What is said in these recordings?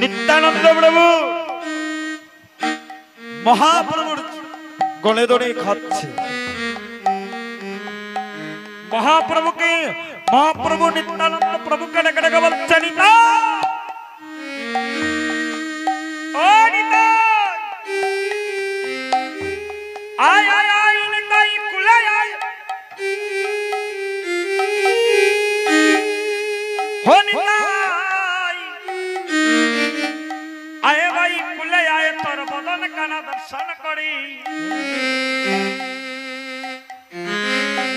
नित्यानंद प्रभु महाप्रभु गले दड़े खाচ্ছে महाप्रभु के महाप्रभु नित्यानंद प्रभु के डग डग बोलছে নিতা ও নিতা आय आय आय निताई कुले आय हो निताई आए भाई कुले आए तोर बदन काना दर्शन करी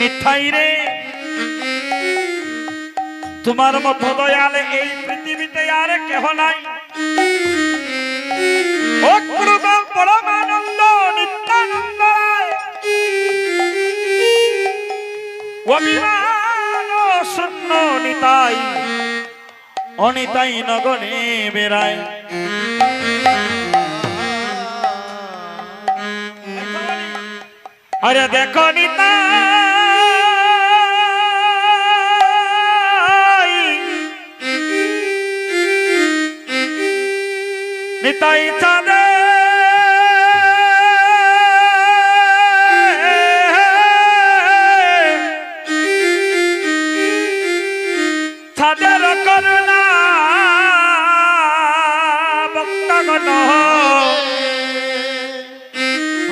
निताई रे तुम्हार मत दयाले এই পৃথিবীতে আর কেহ নাই অপূর্ব পরমানন্দ নিত্যানন্দ অভিমান শূন্য নিতাই অনিতাই নগরে বেড়ায় আরে দেখো নিতাই নিতাই চাঁদে ছাদের করুণা ভক্তগণ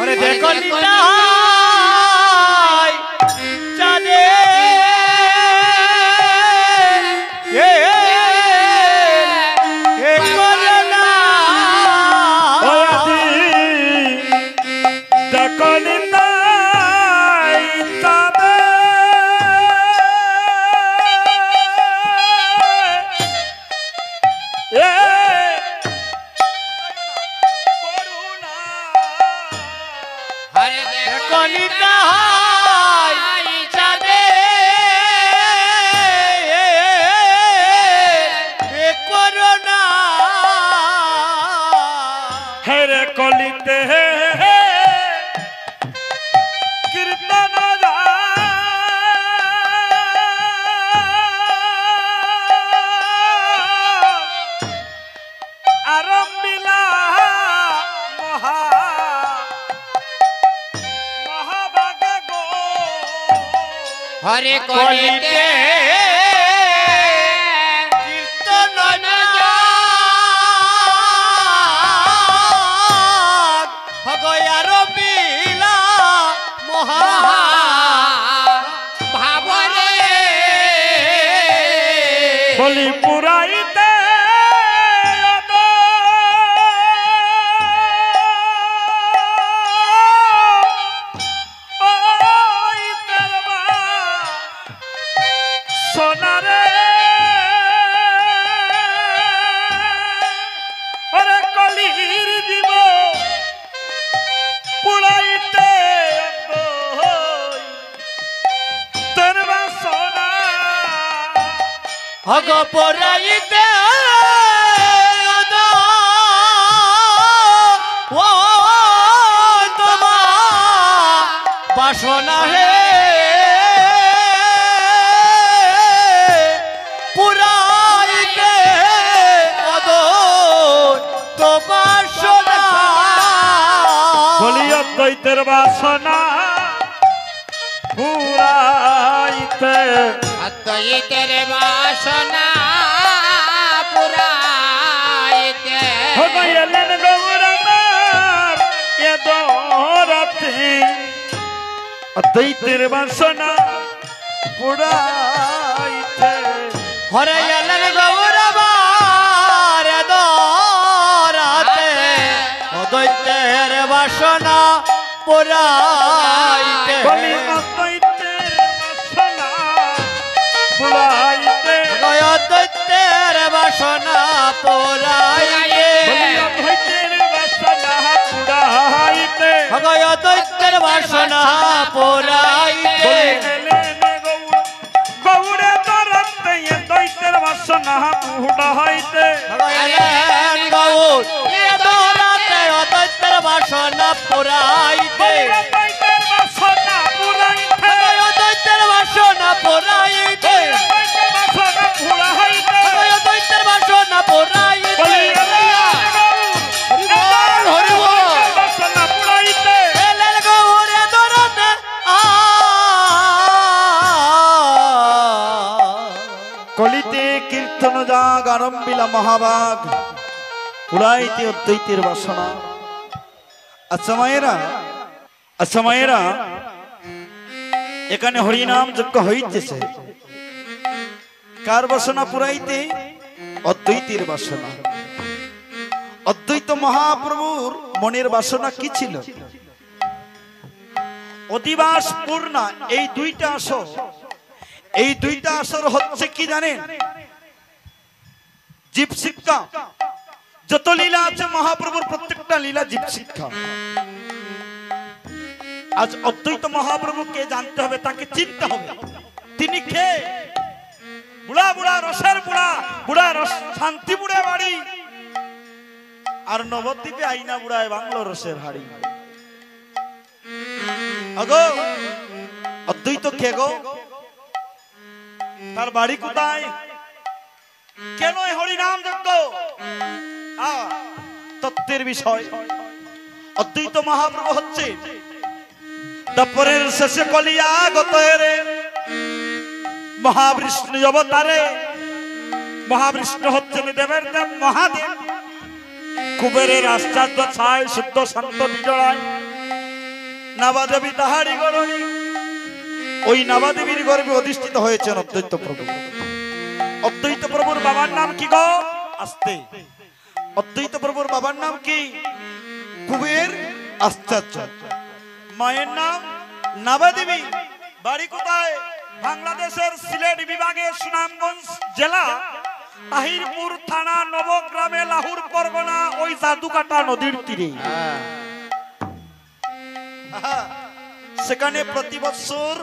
আরে দেখো নিতাই চাঁদে দেখো নিতাই চাঁদে হেরে কলিতে কীর্তন আরম্ভিলা মহাভাগে গো হরে কলিতে কীর্তন ভগয়ার বিলা মহা ভাবরে বলি পুরাইতে সোনারে ওরে কলির দিব পুরাইতে তোর বাসনা ভগ পরাইতে ও তোমা বাসনা হে পুরাইতে তো বাসনা বলিয়া দৈতের বাসনা পুরাইতে অদ্বৈতের বাসনা পুরাইতে এলেন গৌরমার এ দরাতে অদ্বৈতের বাসনা পুরাইতে হরে এলেন গৌরমার এ দরাতে অদ্বৈতের বাসনা পুরাইতে বলি অদ্বৈতের বাসনা পুরাইতে অদ্বৈতের বাসনা পুরাইতে অদ্বৈতের বাসনা পুরাইতে অদ্বৈতের বাসনা পুরাইতে গৌরে দরতে দৈতের বাসনা পুরাইতে এলেন গৌর এ দরাতে অদ্বৈতের বাসনা পুরাইতে দৈতের বাসনা পুরাইতে অদ্বৈতের বাসনা পুরাইতে দৈতের বাসনা পুরাইতে অদ্বৈতের বাসনা পুরাইতে বলি মহাবাগ আরম্বিলা মহাবাগ পুরাইতে অদ্বৈতের বাসনা। আচ্ছা মায়েরা এখানে হরিনাম যজ্ঞ হইতেছে, কার বাসনা পুরাইতে? অদ্বৈতের বাসনা। অদ্বৈত মহাপ্রভুর মনের বাসনা কি ছিল? অধিবাস পূর্ণা। এই দুইটা আসর হচ্ছে কি জানেন? জীব শিক্ষা। যত লীলা আছে মহাপ্রভুর প্রত্যেকটা লীলা জীব শিক্ষা। আজ অদ্বৈত মহাপ্রভুকে জানতে হবে, তাকে চিনতে হবে। তিনি কে? বুড়া রসের বুড়া রস শান্তি বুড়ে বাড়ি, আর নবদ্বীপে আইনা বুড়ায় বাংলো রসের হাড়ি। আগো অদ্বৈত কে গো? তার বাড়ি কোথায়? কেন হরিনাম যজ্ঞ? তত্ত্বের বিষয়। অদ্বৈত মহাপ্রভু হচ্ছে তারপরের শেষে কলিয়া গতরে মহাবিষ্ণু অবতারে। মহাবিষ্ণু হচ্ছেন দেবের দেব মহাদেব। কুবেরের আশ্চর্য ছায় শুদ্ধ শান্ত বিজয়। নাবাদেবী তাহারি গরণী, ওই নাবাদেবীর গর্ভে অধিষ্ঠিত হয়েছেন অদ্বৈত প্রভু। অদ্বৈত প্রভুর বাবার নাম কি গো? আস্তে। অদ্বৈত প্রভুর বাবার নাম কি? কুবের আশ্চর্য। মায়ের নাম নাবাদেবী। বাড়ি কোথায়? বাংলাদেশের সিলেট বিভাগের সুনামগঞ্জ জেলা তাহিরপুর থানা নবগ্রামে লাহুর পরগনা, ওই জাদুকাটা নদীর তীরে। সেখানে প্রতি বছর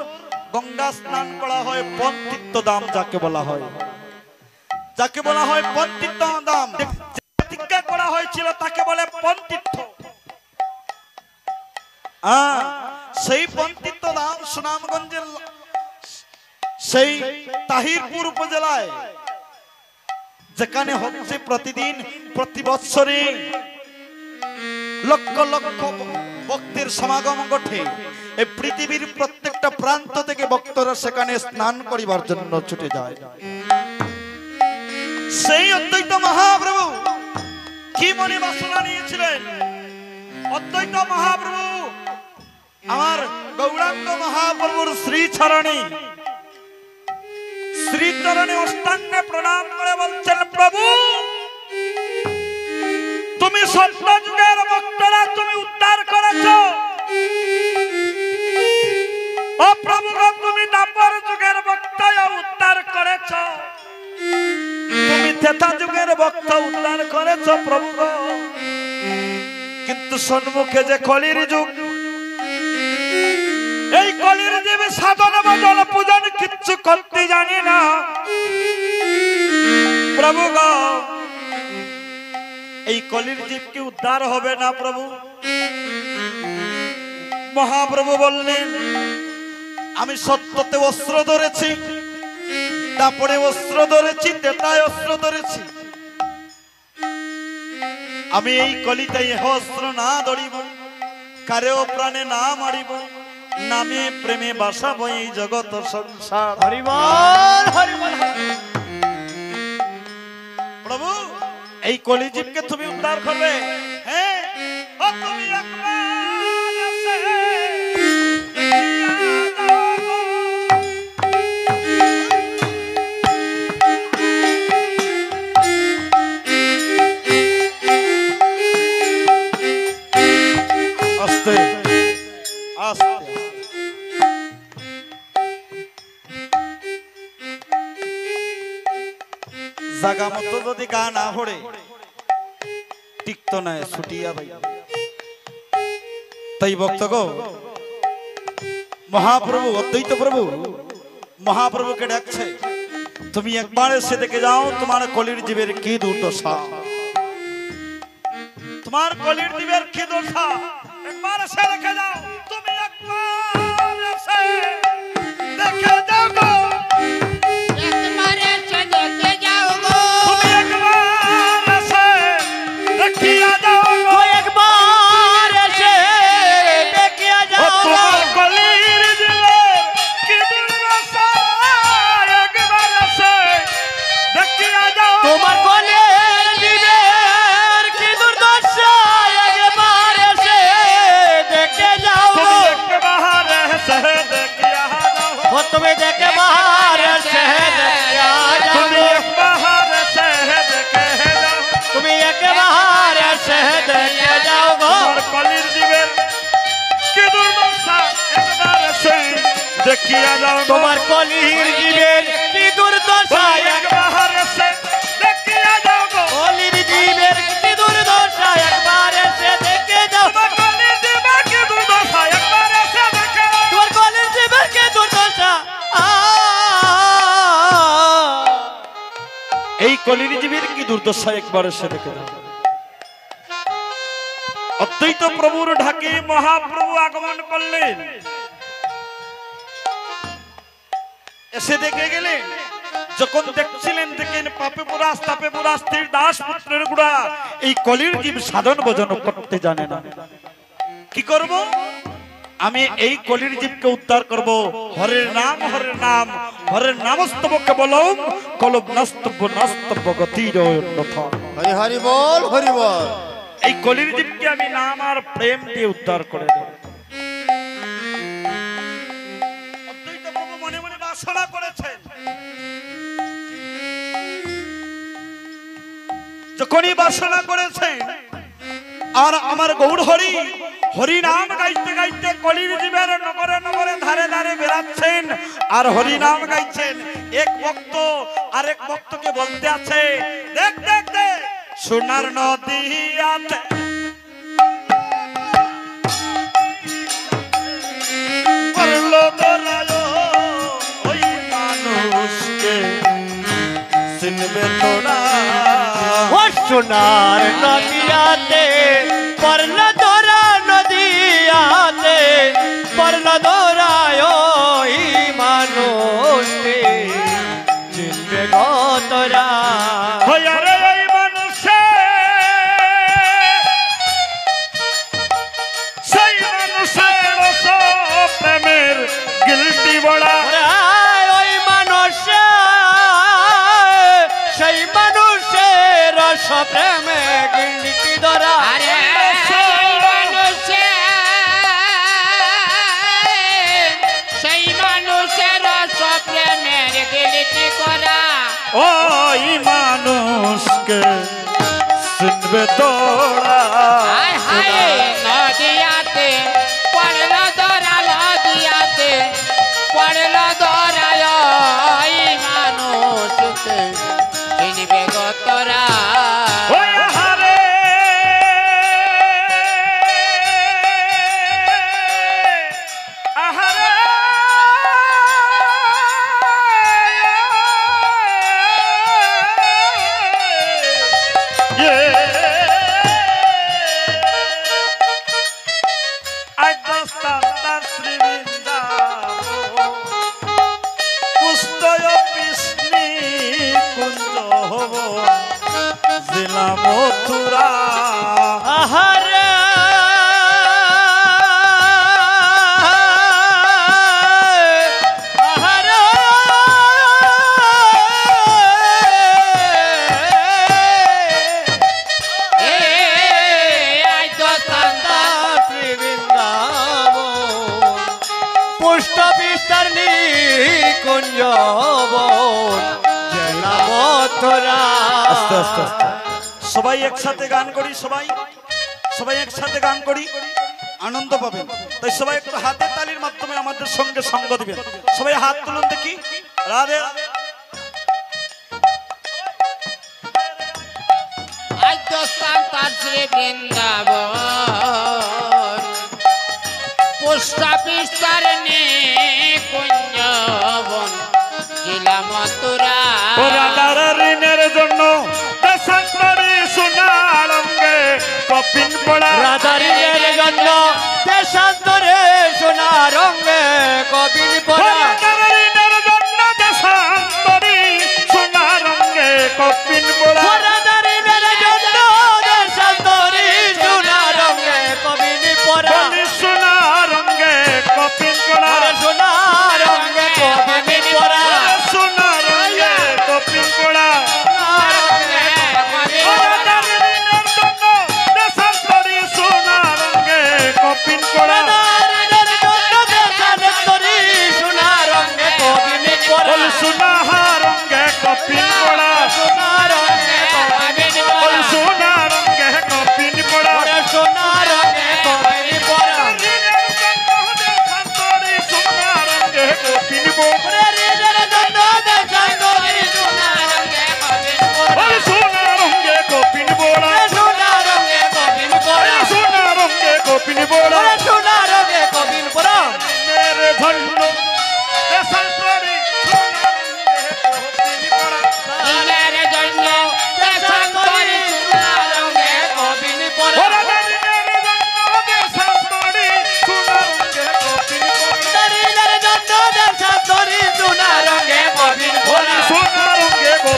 গঙ্গা স্নান করা হয়। পন্থিত্ব দাম যাকে বলা হয়, পন্থিত্ব দাম। প্রতিজ্ঞা করা হয়েছিল তাকে বলে পন্থিত্ব। সেই পন্থিত্ব দাম সুনামগঞ্জের সেই তাহিরপুর উপজেলায়, যেখানে হচ্ছে প্রতিদিন প্রতি বৎসরে লক্ষ লক্ষ ভক্তের সমাগম ঘটে। এই পৃথিবীর প্রত্যেকটা প্রান্ত থেকে ভক্তরা সেখানে স্নান করিবার জন্য ছুটে যায়। সেই অদ্বৈত মহাপ্রভু কি মনে বাসনা নিয়েছিলেন? অদ্বৈত মহাপ্রভু আমার গৌরাঙ্গ মহাপ্রভুর শ্রীচরণে অষ্টাঙ্গে প্রণাম করে বলছেন, প্রভু তুমি সত্যযুগের ভক্তরা তুমি উদ্ধার করেছ। ও প্রভু তুমি দ্বাপর যুগের ভক্ত উদ্ধার করেছ, তুমি ত্রেতা যুগের ভক্ত উদ্ধার করেছ প্রভু। কিন্তু সম্মুখে যে কলির যুগ, এই কলির জীবে সাধন ভজন পূজন কিচ্ছু করতে জানি না প্রভু গো। এই কলির জীব কি উদ্ধার হবে না প্রভু? মহাপ্রভু বললেন, আমি সত্যতে অস্ত্র ধরেছি, তারপরে অস্ত্র ধরেছি, তেতায় অস্ত্র ধরেছি। আমি এই কলিতে অস্ত্র না ধরিব, কারেও প্রাণে না মারিব, নামে প্রেমে বাসাবো এই জগৎ সংসার। হরিবল হরিবল। প্রভু এই কলিজীবকে তুমি উদ্ধার করবে। হ্যাঁ, ও তুমি একবার এসে আস্তে আস্তে জাগা মতো যদি গা না হড়ে টিকত না ছুটিয়া ভাই। তাই ভক্ত গো, মহাপ্রভু অদ্বৈত প্রভু মহাপ্রভুকে ডাকছে, তুমি একবার এসে দেখে যাও তোমার কলির জীবের কি দুর্দশা। তোমার কলির জীবের কি দশা, একবার এসে দেখে যাও। তুমি একবার এসে দেখে যাও গো, তোমার দেখিয়া যাও গো। তোমার কলির জীবের কি দুর্দশা একবার এসে দেখিয়া যাও গো। কলির জীবের কি দুর্দশা একবার এসে দেখে যাও তোমার কলির জীবের কি দুর্দশা একবার এসে দেখে যাও। তোমার কলির জীবের কি দুর্দশা এই কলির জীবের কি দুর্দশা একবার এসে দেখে যাও। অদ্বৈত প্রভুর ঢাকে মহাপ্রভু আগমন করলেন, এসে দেখে গেলেন। যখন দেখছিলেন দেখেন পাপে পুরাস তাপে পুরাস তীর দাস পুত্রের গুড়া এই কলির জীব সাধন ভজন করতে জানে না। কি করব? আমি এই কলির জীবকে উদ্ধার করব। হরের নাম হরের নামস্তবকে বলম কলব নাস্তব্য নাস্তব্য গতির অন্যথা। হরি হরি বল হরি বল। এই কলির জীবকে আমি নাম আর প্রেম দিয়ে উদ্ধার করে দেব। অদ্বৈত প্রভু মনে মনে বাসনা করেছেন, যখনই বাসনা করেছেন আর আমার গৌর হরি হরি নাম গাইতে গাইতে কলির জীবের নগরে নগরে ধারে ধারে বেড়াচ্ছেন আর হরি নাম গাইছেন। এক ভক্ত আরেক ভক্তকে বলতে আছে, দেখ দেখ দেখ সোনার নদী আছে করলো তোরায় ওই মানুষকে চিনবে তোরা। ও সোনার নদিয়াতে পড়ল ধরা নদিয়াতে পড়ল ধরায় ওই মানুষকে চিনবে গো তোরা। হয়ারে এই মানুষে সেই মানুষের সব প্রেমের গিলটি বড়া। ওই মানুষ সেই মানুষের রস প্রেমে গিলটি ধরা। সেই মানুষের প্রেমের গিলটি করা। ওই মানুষকে চিনবে তোরা। হায় হায় নদিয়াতে পড়ল ধরা নদিয়াতে পড়ল ধরায় ওই মানুষকে চিনবে গো তোরা। ওই হারে আহারে জেলা মথুরা। আহারে আহারে এ আই তো কান্দা পুষ্ট বিস্তার কুঞ্জ জেলা মথুরা। আস্তে আস্তে আস্তে সবাই একসাথে গান করি, সবাই সবাই একসাথে গান করি, আনন্দ পাবেন। তাই সবাই একটু হাতের তালির মাধ্যমে আমাদের সঙ্গে সঙ্গ দিবেন। সবাই হাত তুলুন দেখি। রাধে রাধে। আই তো কান্দা শ্রী বৃন্দাবন পুষ্ট বিস্তার কুঞ্জবন জেলা মথুরা। রাধার ঋণের জন্য দেশান্তরী সোনার অঙ্গে কপিন পড়া। রাধারিনের জন্য দেশান্তরে সোনা রঙে কবিন পড়া। রাধার ঋণের জন্য দেশান্তরী সোনার অঙ্গে কপিন পড়া। রাধারিনের জন্য দেশান্তরে সোনা রঙে কবিন পড়া। সোনার অঙ্গে কপিন পড়া। সোনা রঙে কবিন পড়া। সোনার অঙ্গে কপিন পড়া। রাধার ঋণের জন্য দেশান্তরী সোনার অঙ্গে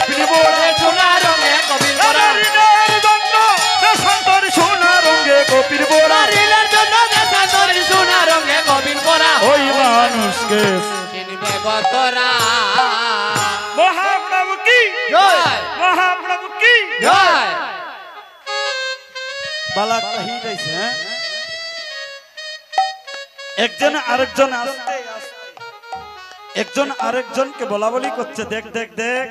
কপিল বোরা সোনা রঙে কবির বোরা ঋণের জন্য দেশান্তর সোনা রঙে কপিল বোরা ঋণের জন্য দেশান্তর সোনা রঙে কবির বোরা ওই মানুষকে চিনবে গতরা মহাপ্রভু কি জয় মহাপ্রভু কি জয় বালা কহি যাইছে হ্যাঁ? একজন আরেকজন আস্তে আস্তে একজন আরেকজনকে বলা বলি করছে, দেখ দেখ দেখ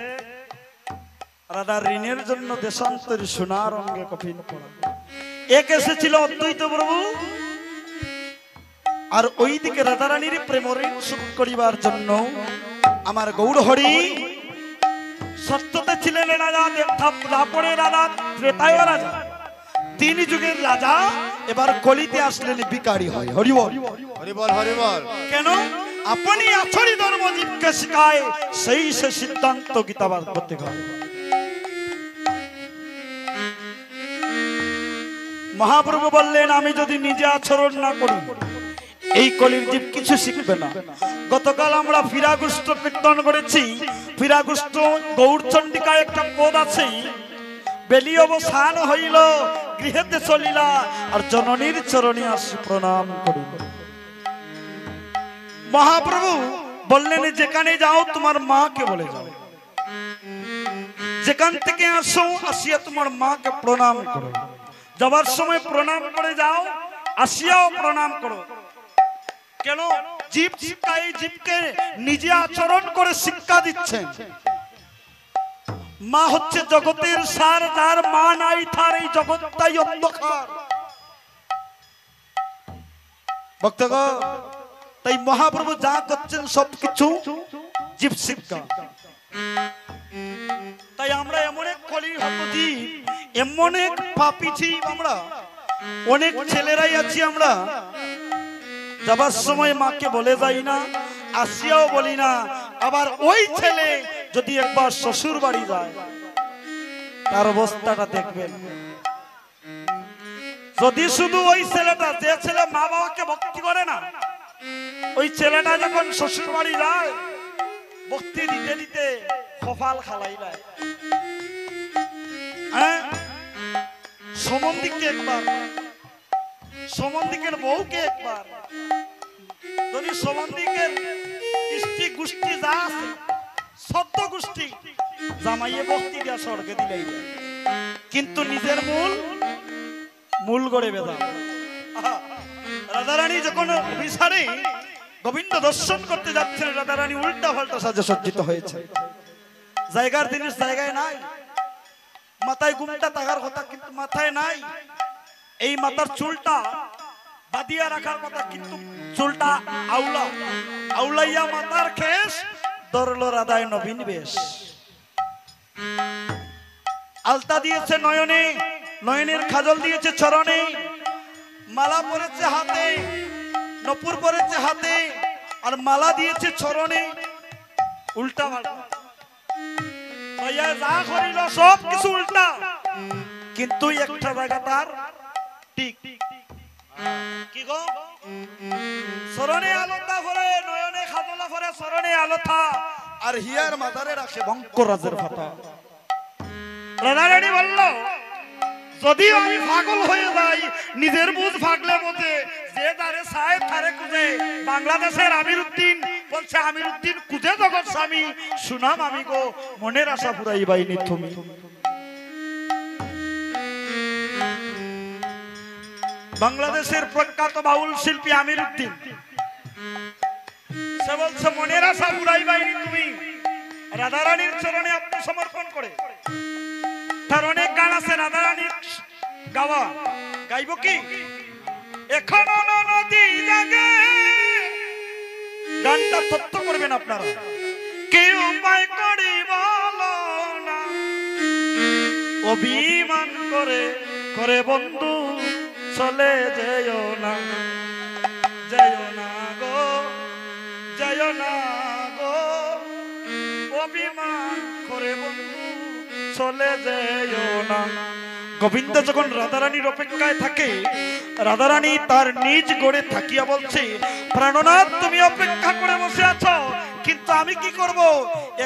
রাধা ঋণের জন্য দেশান্তরী সোনার অঙ্গে কফিন পরা। এক এসেছিল অদ্বৈত প্রভু, আর ওইদিকে রাধারানীর প্রেম ঋণ শোধ করিবার জন্য আমার গৌর হরি সত্যতে ছিলেন রাজা, তারপরে রাজা ত্রেতায় রাজা, তিন যুগের রাজা, এবার কলিতে আসলেন ভিখারি হয়। হরিবল হরিবল হরিবল কেন? আপনি আছড়ি ধর্ম জীবকে শিখায়, সেই সে সিদ্ধান্ত গীতাবাদ করতে হয়। মহাপ্রভু বললেন, আমি যদি নিজে আচরণ না করি এই কলির জীব কিছু শিখবে না। গতকাল আমরা ফিরাগুষ্ট কীর্তন করেছি। ফিরাগুষ্ট গৌরচন্ডিকায় একটা পদ আছে, বেলি অবসান হইল গৃহেতে চলিলা, আর জননীর চরণে আসি প্রণাম করি। মহাপ্রভু বললেন, যেখানে যাও তোমার মাকে বলে যাও, যেখান থেকে আসো আসিয়া তোমার মাকে প্রণাম করো। যাবার সময় প্রণাম করে যাও, আসিয়াও প্রণাম করো। কেন? জীব শিক্ষা, এই জীবকে নিজে আচরণ করে শিক্ষা দিচ্ছেন। মা হচ্ছে জগতের সার, যার মা নাই তার এই জগৎটাই অন্ধকার। ভক্তগণ, তাই মহাপ্রভু যা করছেন সবকিছু জীব শিক্ষা। তাই আমরা এমন এক কলির হত জীব, এমন এক পাপী জীব, আমরা অনেক ছেলেরাই আছি, আমরা যাবার সময় মাকে বলে যাই না, আসিয়াও বলি না। আবার ওই ছেলে যদি একবার শ্বশুর বাড়ি যায়, তার অবস্থাটা দেখবেন। যদি শুধু ওই ছেলেটা, যে ছেলে মা বাবাকে ভক্তি করে না, ওই ছেলেটা যখন শ্বশুর বাড়ি যায়, ভক্তি দিতে দিতে কপাল খালাই যায়। হ্যাঁ, সম্বন্ধীকে একবার, সম্বন্ধীকের বউকে একবার, যদি সম্বন্ধীকের ইষ্টি গোষ্ঠী যা আছে, সত্য গোষ্ঠী জামাইয়ে ভক্তি দিয়া স্বর্গে দিলেই যায়, কিন্তু নিজের মূল গড়ে বেদা। রাধারানী যখন অভিসারে গোবিন্দ দর্শন করতে যাচ্ছেন, রাধারানী উল্টা পাল্টা সাজে সজ্জিত হয়েছে। জায়গার জিনিস জায়গায় নাই, মাথায় ঘুমটা থাকার কথা কিন্তু মাথায় নাই, এই মাথার চুলটা বাঁধিয়া রাখার কথা কিন্তু চুলটা আউলাইয়া মাথার খেস ধরল রাধায় নবীন বেশ। আলতা দিয়েছে নয়নে, নয়নের খাজল দিয়েছে চরণে, মালা পরেছে হাতে, নপুর পরেছে হাতে, আর মালা দিয়েছে চরণে। উল্টা পাল্টা যা করিল সব কিছু উল্টা, কিন্তু একটা জায়গা তার ঠিক। কি গো? চরণে আলতা ভরে, নয়নে খাজলা ভরে, চরণে আলতা, আর হিয়ার মাথারে রাখে বঙ্করাজের ভাতা। রাধারানী বলল, যদি আমি পাগল হয়ে যাই, নিজের বুঝ ভাগলে বোঝে, যে তারে সাহেব তারে খুঁজে। বাংলাদেশের আমির উদ্দিন বলছে, আমির উদ্দিন খুঁজে জগৎ স্বামী, সুনাম আমি গো মনের আশা পুরাই বাইনি তুমি। বাংলাদেশের প্রখ্যাত বাউল শিল্পী আমির উদ্দিন, সে বলছে, মনের আশা পুরাই বাইনি তুমি। রাধারানীর চরণে আত্মসমর্পণ করে। তার অনেক গান আছে রাধারানীর গাওয়া, গাইব কি? এখনো নদী জাগে, গানটা তত্ত্ব করবেন আপনারা। কেউ উপায় করি বলো না, অভিমান করে করে বন্ধু চলে যেও না, যেও না গো, যেও না গো, অভিমান করে বন্ধু চলে যেও না। গোবিন্দ যখন রাধারানীর অপেক্ষায় থাকে, রাধারানী তার নিজ গড়ে থাকিয়া বলছে, প্রাণনাথ তুমি অপেক্ষা করে বসে আছো, কিন্তু আমি কি করব?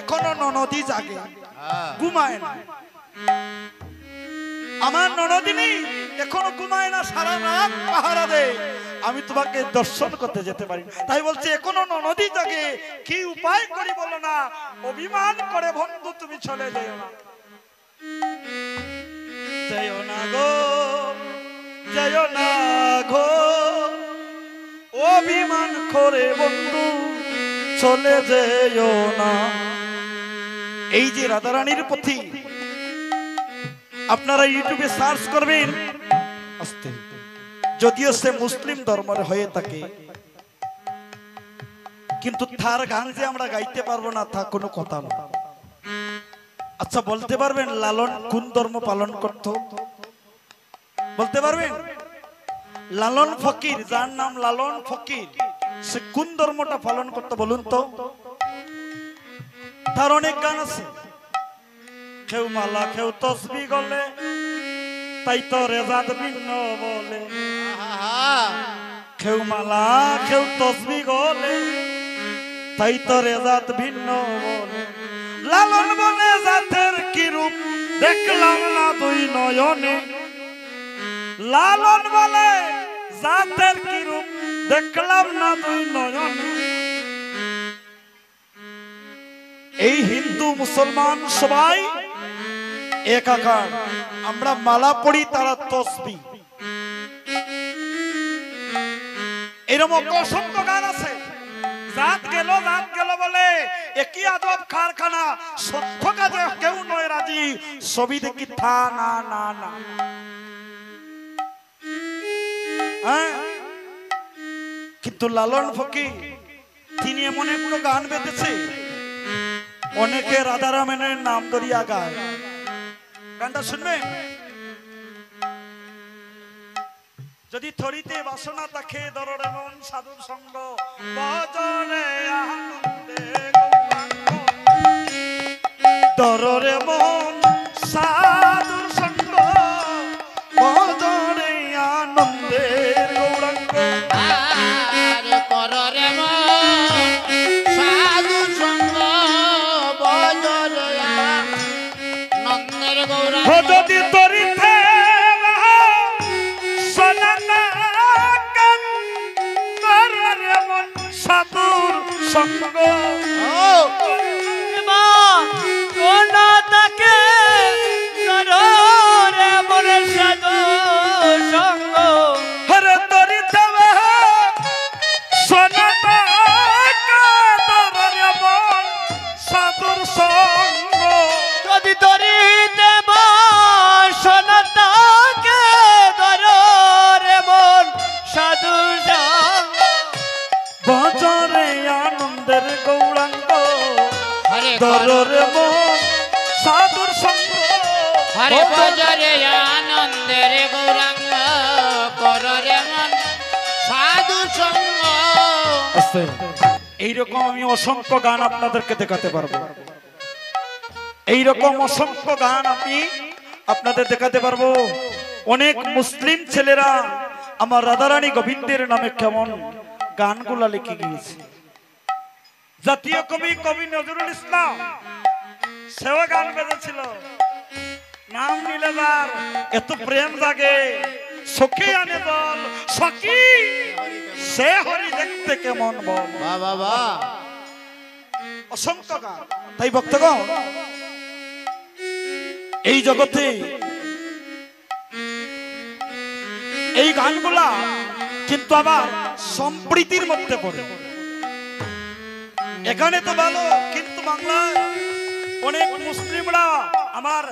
এখনো নদী জাগে। ঘুমায় না। আমার ননদিনী এখনো ঘুমায় না, সারা রাত পাহারা দেয়, আমি তোমাকে দর্শন করতে যেতে পারি। তাই বলছে এখনো ননদি জাগে, কি উপায় করি বলো না। অভিমান করে বন্ধু তুমি চলে যেও না, যেও না গো, যেও না গো, অভিমান করে বন্ধু চলে যেও না। এই যে রাধারানীর পথি, আপনারা ইউটিউবে সার্চ করবেন, আস্তে, যদিও সে মুসলিম ধর্মের হয়ে থাকে, কিন্তু তার গান যে আমরা গাইতে পারবো না তা কোনো কথা না। আচ্ছা বলতে পারবেন লালন কোন ধর্ম পালন করত? বলতে পারবেন? লালন ফকির, যার নাম লালন ফকির, সে কোন ধর্মটা পালন করতো বলুন তো? তার অনেক গান আছে। কেউ মালা কেউ তসবি গলে, তাই তো রেজাত ভিন্ন বলে। কেউ মালা কেউ তসবি গলে, তাই তো রেজাত ভিন্ন বলে। লালন বলে জাতের কি রূপ দেখলাম না দুই নয়নে। লালন বলে জাতের কি রূপ দেখলাম না দুই নয়নে। এই হিন্দু মুসলমান সবাই একাকার, আমরা মালা পড়ি, তারা তসবি। এরকম অসংখ্য গান আছে। জাত গেল বলে একই আদব কারখানা, সত্য কাজে কেউ নয় রাজি, ছবি দেখি থা না না না। কিন্তু লালন ফকির তিনি এমন একটা গান বেঁধেছে, অনেকে রাধারামেনের নাম ধরিয়া গায়। গানটা শুনবেন? যদি থরিতে বাসনা তাকে দররে মন সাধুর সঙ্গ বজরে আনন্দে গৌরাঙ্গ। দররে মন সাধুর সঙ্গ বজরে আনন্দের গৌরাঙ্গ। কররে সাধু সঙ্গ বজরে নন্দের গৌরাঙ্গ। যদি তরিতে সাধুর সঙ্গ তাকে মনে সাধু সঙ্গ। হরে তরিতে সোনা সাধুর সঙ্গ। যদি তরিতে বাসনা তাকে ধরে মন সাধু সঙ্গ। বজরে আনন্দের গৌরাঙ্গ, হরে দররে মন সাধুর সঙ্গ। হরে বজরে আনন্দের গৌরাঙ্গ, কররে মন সাধু সঙ্গ। এইরকম আমি অসংখ্য গান আপনাদেরকে দেখাতে পারবো। এইরকম অসংখ্য গান আমি আপনাদের দেখাতে পারবো। অনেক মুসলিম ছেলেরা আমার রাধারানী গোবিন্দের নামে কেমন গানগুলা লিখে গিয়েছে। জাতীয় কবি কবি নজরুল ইসলাম সেও গান বেঁধেছিল। নাম নিলে যার এত প্রেম জাগে, সখী আনে বল সখী সে হরি দেখতে কেমন বল। বাবা অসংখ্য গান। তাই ভক্তগণ, এই জগতে এই গানগুলা কিন্তু আবার সম্প্রীতির মধ্যে পড়ে। এখানে তো ভালো, কিন্তু বাংলায় অনেক মুসলিমরা আমার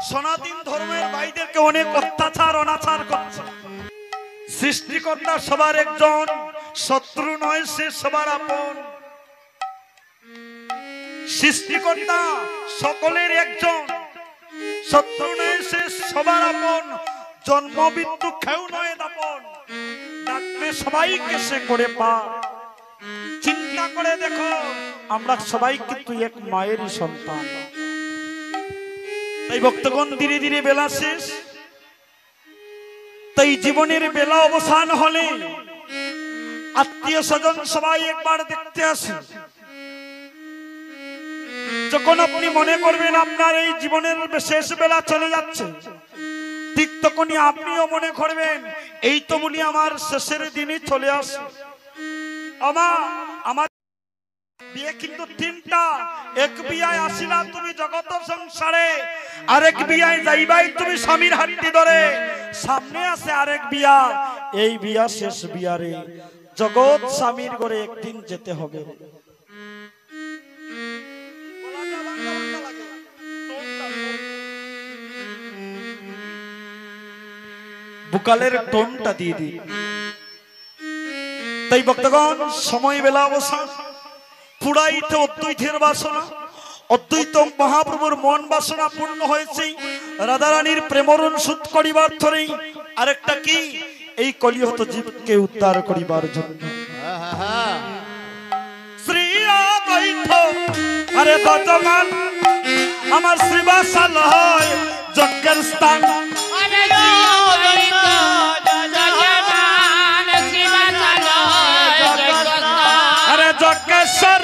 সনাতন ধর্মের ভাইদেরকে অনেক অত্যাচার অনাচার করছে। সৃষ্টিকর্তা সবার একজন, শত্রু নয় সে সবার আপন। সৃষ্টিকর্তা সকলের একজন, শত্রু নয় সে সবার আপন। জন্ম মৃত্যু কেউ নয় দাপন, ডাকলে সবাইকে সে করে পার। চিন্তা করে দেখো, আমরা সবাই কিন্তু এক মায়েরই সন্তান। তাই ভক্তগণ, ধীরে ধীরে বেলা শেষ। তাই জীবনের বেলা অবসান হলে আত্মীয় স্বজন সবাই একবার দেখতে আসে। যখন আপনি মনে করবেন আপনার এই জীবনের শেষ বেলা চলে যাচ্ছে, ঠিক তখনই আপনিও মনে করবেন এই তো বলি আমার শেষের দিনই চলে আসে। আমার বিয়ে কিন্তু তিনটা, এক বিয়ায় আসিলা তুমি জগত সংসারে, আরেক বিয়ায় যাইবাই তুমি স্বামীর হাতটি ধরে, সামনে আছে আরেক বিয়া, এই বিয়া শেষ বিয়ারে জগৎ স্বামীর ঘরে একদিন যেতে হবে। বুকালের টোনটা দিয়ে দিই। তাই ভক্তগণ, সময় বেলা অবসান, পুরাইতে অদ্বৈতের বাসনা, অদ্বৈত মহাপ্রভুর মন বাসনা পূর্ণ হয়েছে রাধারানীর প্রেমরণ সুদ করিবার ধরেই। আরেকটা কি, এই কলিহত জীবকে উদ্ধার করিবার জন্য। শ্রী অদ্বৈত আরে বর্তমান আমার শ্রীবাসাল হয় যজ্ঞের স্থান। আরে যজ্ঞেশ্বর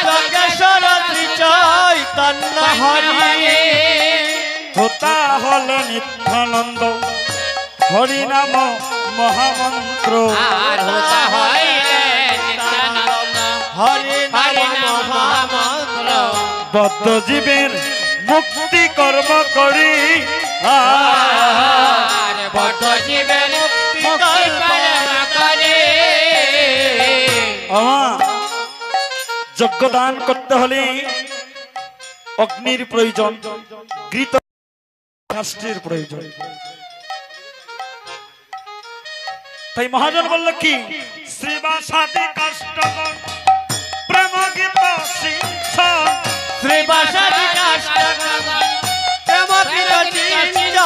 যজ্ঞেশ্বর শ্রী চৈতন্য হরি, হোতা হল নিত্যানন্দ হরি নাম মহামন্ত্র। আর হোতা হয় নিত্যানন্দ হরি হরি নাম নাম মহামন্ত্র। বদ্ধ জীবের মুক্তি কর্ম করি, আর বদ্ধ জীবের মুক্তি কর্ম করে। যজ্ঞদান করতে হলে অগ্নির প্রয়োজন, ঘৃত কাষ্ঠের প্রয়োজন। তাই মহাজন বলল কি, শ্রীবাসাদি কাষ্ঠগণ প্রেম গীত সিঞ্চন, শ্রীবাসাদি কাষ্ঠগণ প্রেম গীত সিঞ্চন।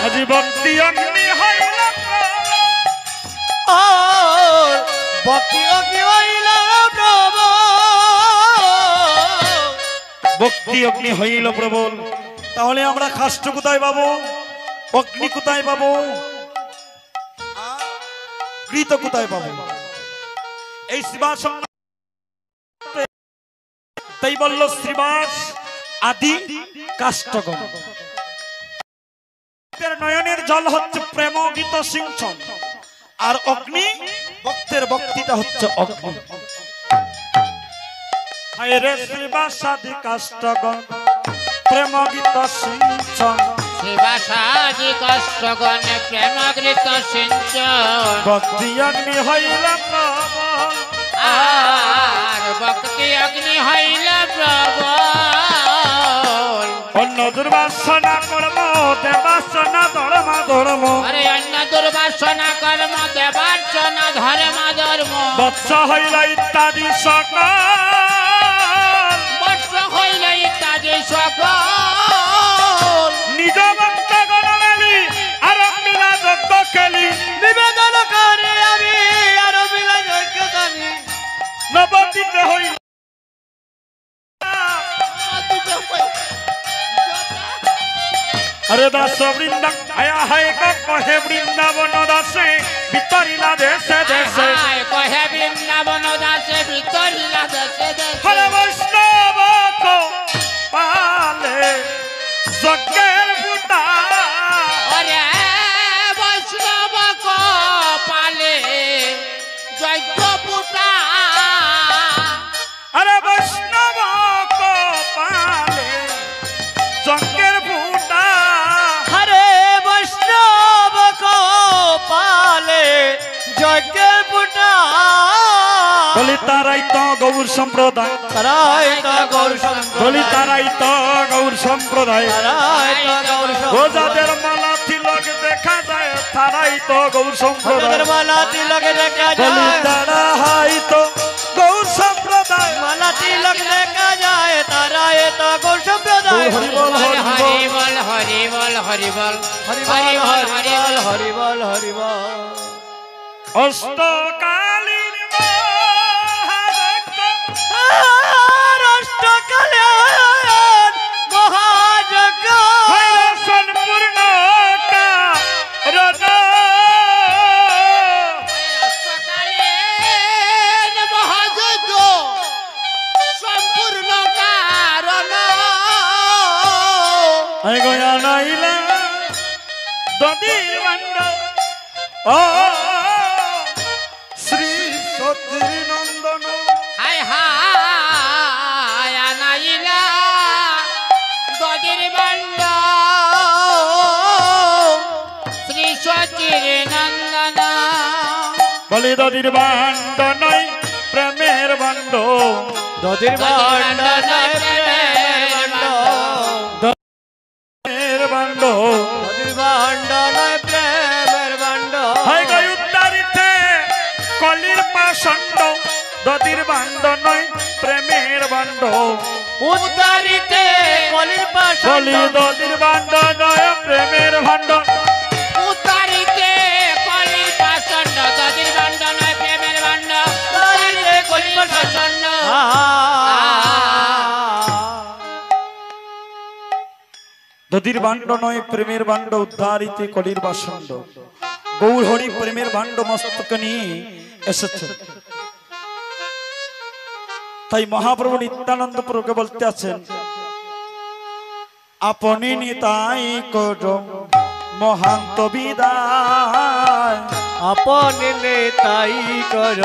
আজি ভক্তি অগ্নি হইল ভক্তি অগ্নি হইল প্রভু, ভক্তি অগ্নি হইল প্রবল। তাহলে আমরা কাষ্ঠ কোথায় পাবো, অগ্নি কোথায় পাবো, ঘৃত কোথায় পাবো? এই শ্রীবাস। তাই বলল শ্রীবাস আদি কাষ্ঠগণ। নয়নের জল হচ্ছে প্রেম গীত সিঞ্চন, আর অগ্নি ভক্তের ভক্তিটা হচ্ছে অগ্নি। হায় রে শ্রীবাস আদি কাষ্ঠগণ প্রেম গীত সিঞ্চন, শ্রীবাসাদি কাষ্ঠগণ প্রেম গীত সিঞ্চন। ভক্তি অগ্নি হইল প্রবল, আর ভক্তি অগ্নি হইল প্রবল। অন্য দুর্বাসনা কর্ম দেবাসনা ধর্ম ধর্ম, আরে অন্য দুর্বাসনা কর্ম দেবার্চনা ধর্ম ধর্ম। বৎস হইল ইত্যাদি সকল, বৎস হইল ইত্যাদি সকল। নিজ ভক্ত গণ মেলি আর মিলা যজ্ঞ খেলি, নিবেদন করে আমি আর মিলা যজ্ঞ দানি। নবদ্বীপে হইল আরে দাস বৃন্দা আয়া হায় কহে বৃন্দাবন দাসে বিতরিলা দেশে দেশে, হায় কহে বৃন্দাবন দাসে বিতরিলা দেশে দেশে। হরে বৈষ্ণব কো পালে যজ্ঞের বুটা, ওরে বৈষ্ণব পালে যজ্ঞ পুটা। আরে বৈষ্ণব কো পালে যজ্ঞের বুটা, হরে বৈষ্ণব কো পালে যজ্ঞের পুটা। বলি তারাই তো গৌর সম্প্রদায়, তারাই তো গৌর সম্প্রদায়, বলি তারাই তো গৌর সম্প্রদায়। তারাই তো গৌর ও সম্প্রদায়। যাদের মালা তিলক দেখা যায় তারাই তো গৌর সম্প্রদায়, যাদের মালা তিলক দেখা বলি যায়, তারাই তো গৌর সম্প্রদায়। মালা তিলক দেখা যায়, তারাই তো গৌর সম্প্রদায়। হরি বল হরি বল, হরি বল হরি বল হরি বল হরি বল হরি বল হরি বল হরি বল। অষ্টকালীন মহাযজ্ঞ, অষ্টকালীন মহাযজ্ঞ, হরিদর্শন পূর্ণ কারণ, অষ্টকালীন মহাযজ্ঞ এই গয়া নাইলা দদির বান্ড ও শ্রী সতীর নন্দন হায় হায় আনাইলা দদির বান্ড শ্রী সচির নন্দন বলি দদির বান্ড নয় প্রেমের বান্ড দদির বান্ড নয় প্রেমের বান্ড প্রেমের বান্ড দদির বান্ড নয় প্রেমের বান্ড হাই গয় উদ্ধারিতে কলির পাষণ্ড দদির বান্ড নয় প্রেমের বান্ড উদ্ধারিতে কলির পাষণ্ড বলি দদির বান্ড নয় প্রেমের ভান্ড উত্তরিতে কলির পাষণ্ড দদির বান্ড নয় প্রেমের বান্ড উত্তরিতে কলির পাষণ্ড দদির বান্ড নয় প্রেমের বান্ড উদ্ধারিতে কলির বাসণ্ড গৌর হরি প্রেমের ভান্ড মস্তক নিয়ে এসেছে। তাই মহাপ্রভু নিত্যানন্দ প্রভুকে বলতে আছেন আপনি নিতাই কর মহান্ত বিদায় আপন নেতাই কর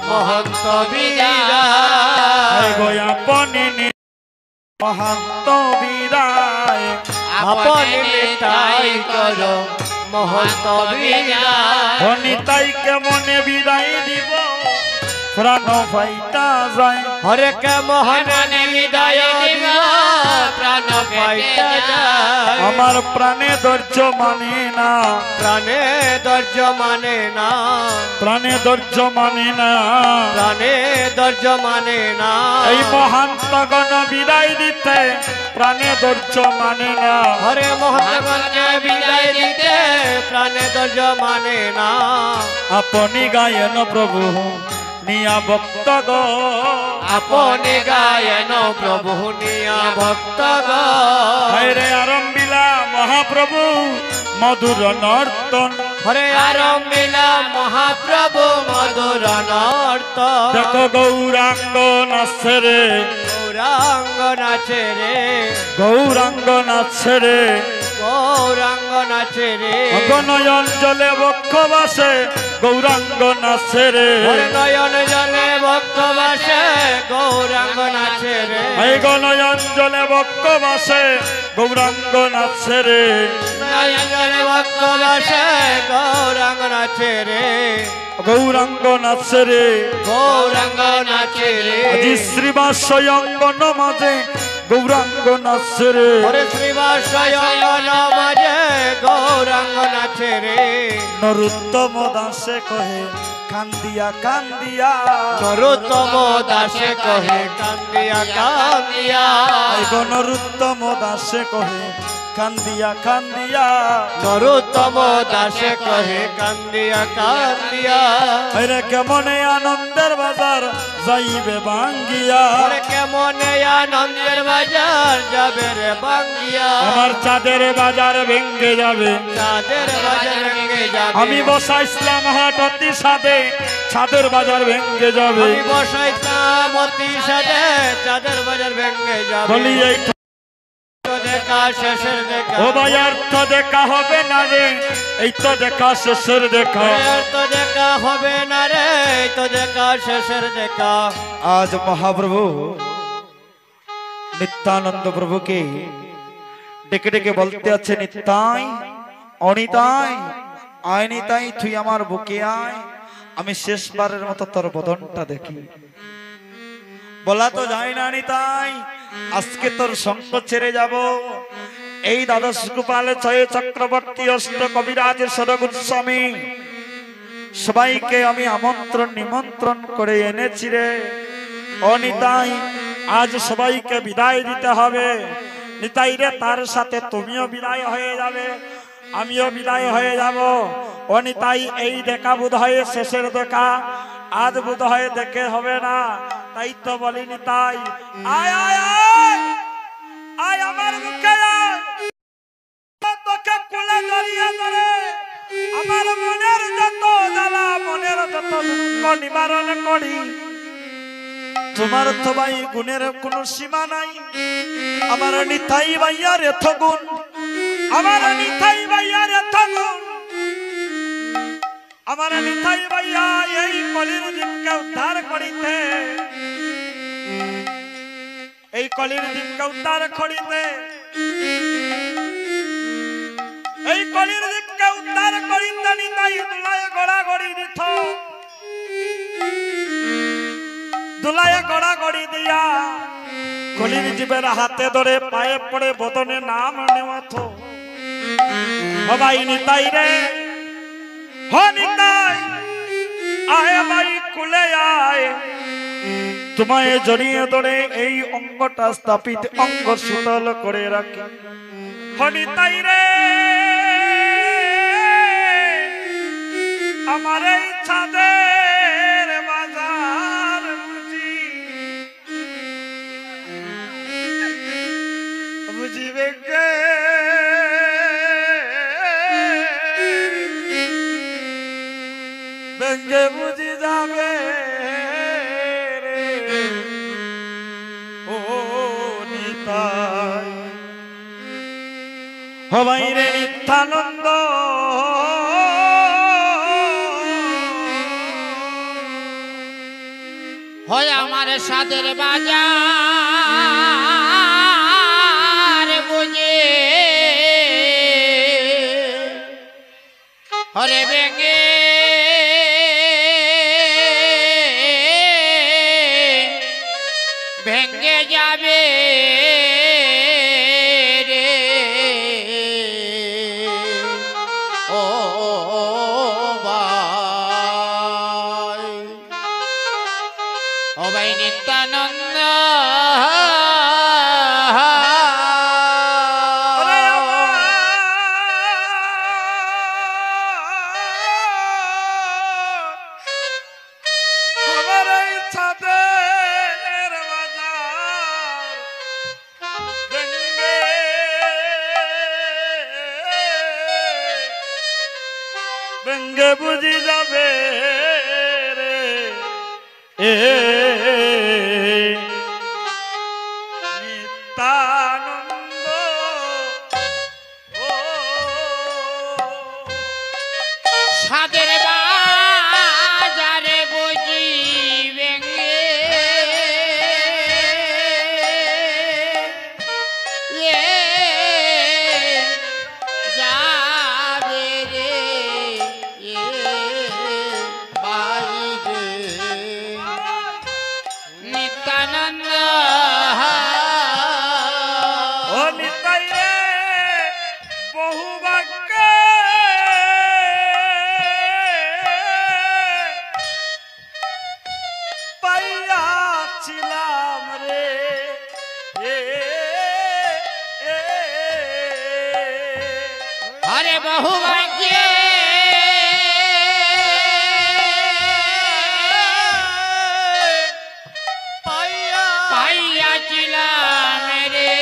মহন্ত বিদায় গো আপনি মহান্ত বিদায় আপন নেতাই কর মহন্ত বিদায় নিতাই কেমনে বিদায় দিব প্রাণ ফাইটা যায় হরে কে মোহন বিদায় দিব প্রাণ পাইতা যায় আমার প্রাণে ধৈর্য মানে না প্রাণে ধৈর্য মানে না প্রাণে ধৈর্য মানে না প্রাণে ধৈর্য মানে না এই মহান্তগণ বিদায় দিতে প্রাণে ধৈর্য মানে না হরে মোহনগণকে বিদায় দিতে প্রাণে ধৈর্য মানে না আপনি গায়ন প্রভু নিয়া ভক্তগ আপনি গায়ন প্রভু নিয়া ভক্তগ হরে আরম্ভিলা মহাপ্রভু মধুর নর্তন হরে আরম্ভিলা মহাপ্রভু মধুর নর্ত দেখো গৌরাঙ্গ নাচে রে গৌরাঙ্গ নাচে রে গৌরাঙ্গ নাচে রে গৌরাঙ্গ নাচে রে নয়ন জলে বক্ষ বাসে গৌরাঙ্গ নাচে রে হরে নয়ন জলে ভক্ত বাসে গৌরাঙ্গ নাচে রে এই গনয়ন জলে বক্ষ বাসে গৌরাঙ্গ নাচে রে নয়ন জলে ভক্ত বাসে গৌরাঙ্গ নাচে রে গৌরাঙ্গ নাচে রে গৌরাঙ্গ নাচে রে আজি শ্রীবাস অঙ্গন মাঝে গৌরাঙ্গ নাচে রে হরে শ্রীবাস অঙ্গন মাঝে গৌরাঙ্গ নাচে রে নরুত্তম দাসে কহে কান্দিয়া কান্দিয়া নরোত্তম দাসে কহে কান্দিয়া কান্দিয়া এই গো নরুত্তম দাসে কহে কান্দিয়া কান্দিয়া নরোত্তম দাসে কহে কান্দিয়া কান্দিয়া হরে কেমনে আনন্দের বাজার যাইবে ভাঙ্গিয়া হরে কেমনে আনন্দের বাজার যাবে রে বাঙ্গিয়া আমার চাঁদের বাজার ভেঙ্গে যাবে চাঁদের বাজার ভেঙে যাবে আমি বসাইছিলাম হাট অতি সাদে চাঁদের বাজার ভেঙ্গে যাবে আমি বসাইতাম অতি সাথে চাঁদের বাজার ভেঙে যাবে বলি এই তো দেখা শেষের দেখা ও ভাই আর তো দেখা হবে না রে এই তো দেখা শেষের দেখা আর তো দেখা হবে না রে এই তো দেখা শেষের দেখা আজ মহাপ্রভু নিত্যানন্দ প্রভুকে ডেকে ডেকে বলতে আছে নিত্যাই অনিতাই আয় নিতাই তুই আমার বুকে আয় আমি শেষবারের মতো তোর বদনটা দেখি বলা তো যায় না নিতাই আজকে তোর সঙ্গ ছেড়ে যাব এই দ্বাদশ গোপাল ছয় চক্রবর্তী অষ্ট কবিরাজ সরগুস্বামী সবাইকে আমি আমন্ত্রণ নিমন্ত্রণ করে এনেছি রে অনিতাই আজ সবাইকে বিদায় দিতে হবে নিতাই রে তার সাথে তুমিও বিদায় হয়ে যাবে আমিও বিদায় হয়ে যাব অনিতাই এই দেখা বোধ হয় শেষের দেখা আজ বোধ হয় দেখে হবে না তাই তো বলি নিতাই আয় আয় আয় আয় আমার মুখে আয় তোকে কোলে জড়িয়ে ধরে আমার মনের যত জ্বালা মনের যত দুঃখ নিবারণ করি তোমার তো ভাই গুণের কোনো সীমা নাই আমার নিতাই ভাইয়ার এত গুণ, আমার নিতাই ভাইয়ার এত গুণ, আমার নিতাই ভাইয়া এই কলির জীবকে উদ্ধার করিতে, এই কলির জীবকে উদ্ধার করিতে, এই কলির জীবকে উদ্ধার করিতে নিতাই দুলায় গড়া গড়ি দিত, দুলায় গড়া গড়ি দিয়া কলির জীবের হাতে ধরে পায়ে পড়ে বদনে নাম নেওয়াত। ভাই নিতাই রে, হ নিতাই আয় ভাই কুলে আয়, তোমায় জড়িয়ে ধরে এই অঙ্গটা স্থাপিত অঙ্গ শীতল করে রাখি। হ নিতাই রে, আমার এই ছাদের বাজার বুঝি, বুঝিবে কে ব্যঙ্গে বুঝি যাবে রে ও নিতাই। হবাই রে নিত্যানন্দ হয় আমার সাদের বাজার বুঝে হরে বেগে ভেঙ্গে যাবে রে ও ভাই নিত্যানন্দ ব্যঙ্গে বুঝি যাবে রে নিত্যানন্দ সাদের বাজারে বুঝি ভেঙ্গে যাবে রে ভাই রে নিত্যানন্দ ও নিতাই রে বহু বাক্য পাইয়াছিলাম রে হরে বহু ভাগ্যে পাইয়াছিলাম রে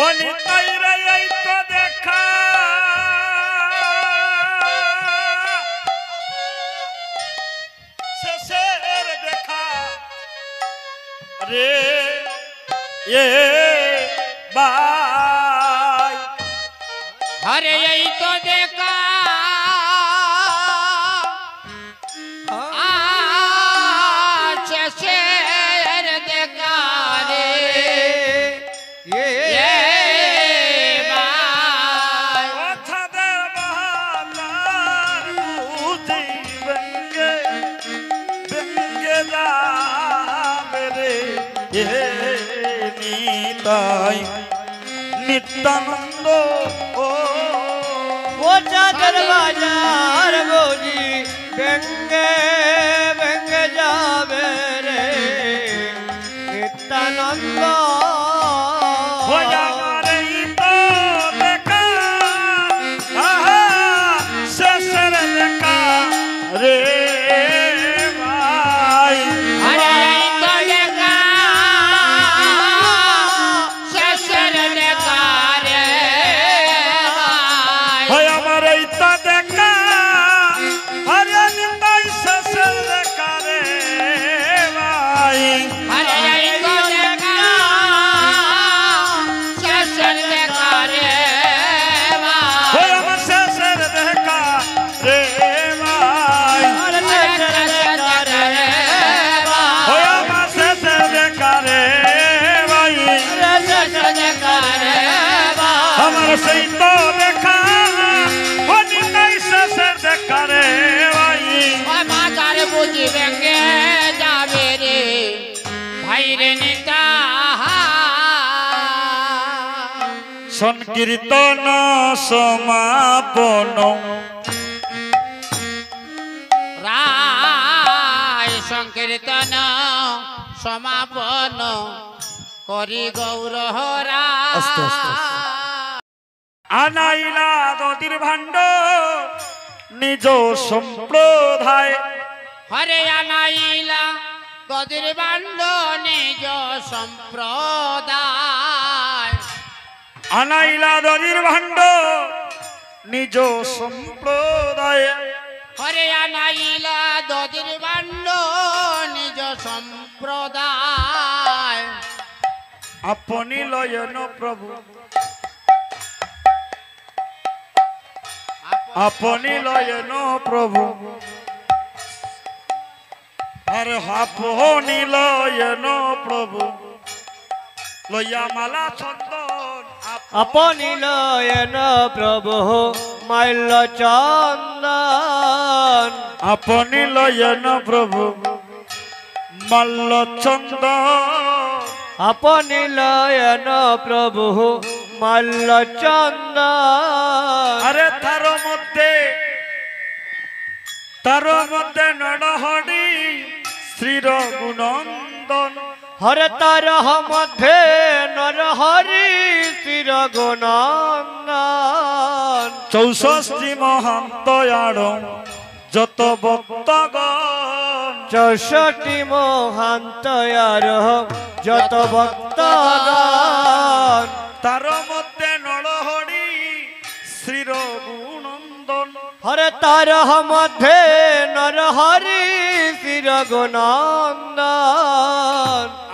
ও নিতাই রে এই তো দেখা শেষের দেখা রে ভাই হরে এই তো দেখা শেষের দেখা রে ভাই ছাদের বাহার বুঝি ব্যঙ্গে ব্যঙ্গে যাবে রে নিতাই নিত্যানন্দ ও চাঁদের বাজার বুঝি ব্যঙ্গে ব্যঙ্গে যাবে রে নিত্যানন্দ আমার এই তো দেখা শেষের দেখা রে ভাই হরে এই তো দেখা শেষের দেখা রে ভাই আমার এই তো দেখা হরে নিতাই শেষের দেখা রে ভাই সেই তো দেখা নিতাই শেষের দেখা রে ভাই ওই মাতার বুঝি ভেঙে যাবে রে ভাই রে নিতা সংকীর্তন সমাপন রায় সংকীর্তন সমাপন করি গৌরহরা আস্তে, আস্তে, আনাইলা নদীর ভাণ্ড নিজ সম্প্রদায় হরে আনাইলা গদির বান্ড নিজ সম্প্রদায় আনাইলা নদীর ভাণ্ড নিজ সম্প্রদায় হরে আনাইলা গদির বান্ড নিজ সম্প্রদায় আপনি লয়ন প্রভু আপনি লয়ন প্রভু আর আপনি লয়ন প্রভু লইয়া মালা চন্দন আপনি লয়ন প্রভু মাল্য চন্দন আপনি লয়ন প্রভু মাল্য চন্দন আপনি লয়ন প্রভু মাল্য চন্দন আরে তার মধ্যে নড়হরি শ্রী রঘুনন্দন হরে তার মধ্যে নরহরি শির গুণন্দন 64 মহান্ত আড় যত ভক্তগণ 64 মহান্ত আর যত ভক্তগণ তার মধ্যে নড়হরি শ্রী রঘুনন্দন হরে তার মধ্যে নরহরি শির গুণন্দন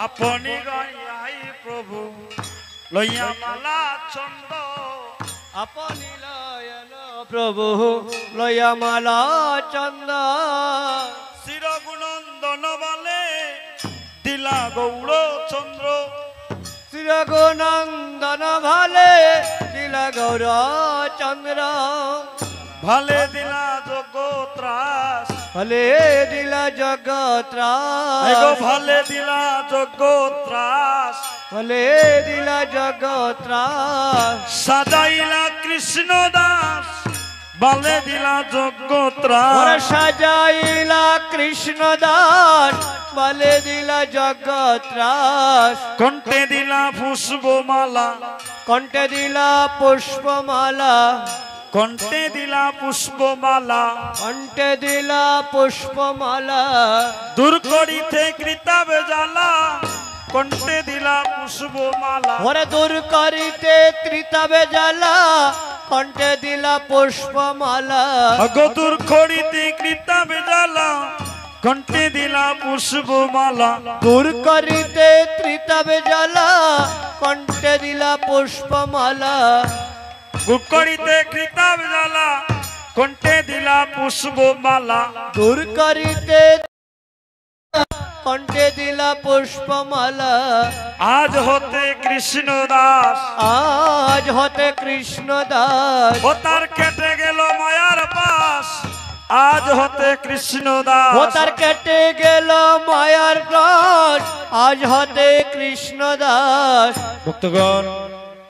আপনি গাই প্রভু লইয়া মালা চন্দ আপনি লয়ন প্রভু লয়ামালা চন্দন শ্রী রঘুনন্দন বলে দিলা গৌড় চন্দ্র শ্রীরঘুনন্দন ভালে দিলা গৌর চন্দ্র ভালে দিলা জগত্রাস ভালে দিলা জগত্রাস এগো ভালে দিলা জগত্রাস ভালে দিলা জগত্রাস সাজাইলা কৃষ্ণ দাস ভালে দিলা জগত্রাস সাজাইলা কৃষ্ণ দাস ভালে দিলা জগত্রাস কণ্ঠে দিলা পুষ্পমালা কণ্ঠে দিলা পুষ্পমালা কণ্ঠে দিলা পুষ্পমালা কণ্ঠে দিলা পুষ্পমালা দূর করিতে কৃতাব জ্বালা কণ্ঠে দিলা পুষ্পমালা ওরে দূর করিতে ত্রিতাবে জ্বালা কণ্ঠে দিলা পুষ্পমালা আগো দূর করিতে কৃতাব জ্বালা কণ্ঠে দিলা পুষ্পমালা দূর করিতে ত্রিতাবে জ্বালা কণ্ঠে দিলা পুষ্পমালা দূর করিতে কৃতাব জ্বালা কণ্ঠে দিলা পুষ্পমালা দূর করিতে কণ্ঠে দিলা পুষ্পমালা আজ হতে কৃষ্ণ দাস আজ হতে কৃষ্ণ দাস ও তার কেটে গেল মায়ার পাশ আজ হতে কৃষ্ণ দাস ও তার কেটে গেল মায়ার ক্রোশ আজ হতে কৃষ্ণ দাস ভক্তগণ